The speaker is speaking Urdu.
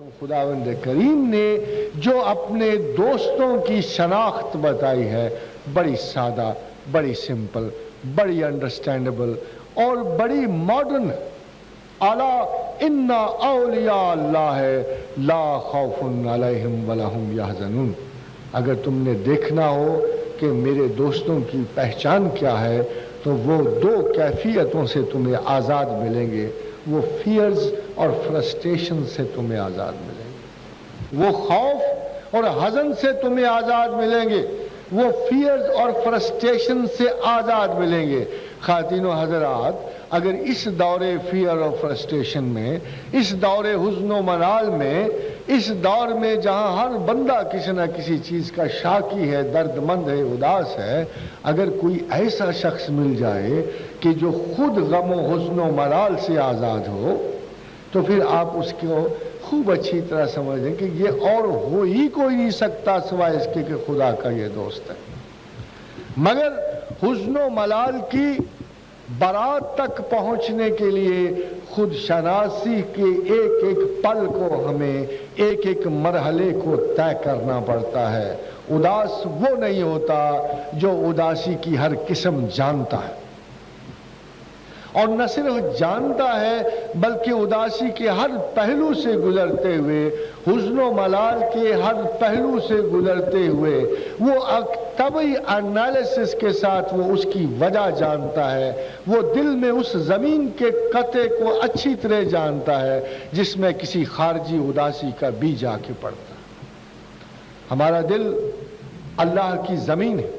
خداوند کریم نے جو اپنے دوستوں کی شناخت بتائی ہے بڑی سادہ، بڑی سمپل، بڑی انڈرسٹینڈیبل اور بڑی ماڈرن. الا ان اولیاء اللہ لا خوف علیہم ولا ہم یحزنون. اگر تم نے دیکھنا ہو کہ میرے دوستوں کی پہچان کیا ہے تو وہ دو کیفیتوں سے تمہیں آزاد ملیں گے. وہ فیئرز اور فرسٹریشن سے تمہیں آزاد ملیں گے. وہ خوف اور حزن سے تمہیں آزاد ملیں گے. وہ فیئرز اور فرسٹریشن سے آزاد ملیں گے. خواتین و حضرات، اگر اس دور فیئر اور فرسٹریشن میں، اس دور حزن و ملال میں، اس دور میں جہاں ہر بندہ کسی نہ کسی چیز کا شاکی ہے، درد مند ہے، اداس ہے، اگر کوئی ایسا شخص مل جائے کہ جو خود غم و حزن و ملال سے آزاد ہو تو پھر آپ اس کو خوب اچھی طرح سمجھ لیں کہ یہ اور ہو ہی کوئی نہیں سکتا سوائے اس کے کہ خدا کا یہ دوست ہے. مگر حزن و ملال کی برات تک پہنچنے کے لیے خود شناسی کے ایک ایک پل کو ہمیں، ایک ایک مرحلے کو طے کرنا پڑتا ہے. اداس وہ نہیں ہوتا جو اداسی کی ہر قسم جانتا ہے، اور نہ صرف جانتا ہے بلکہ اداسی کے ہر پہلو سے گزرتے ہوئے، حزن و ملال کے ہر پہلو سے گزرتے ہوئے وہ طبعی انالیسس کے ساتھ وہ اس کی وجہ جانتا ہے. وہ دل میں اس زمین کے قطعے کو اچھی طرح جانتا ہے جس میں کسی خارجی اداسی کا بیج آ کے پڑتا ہے. ہمارا دل اللہ کی زمین ہے.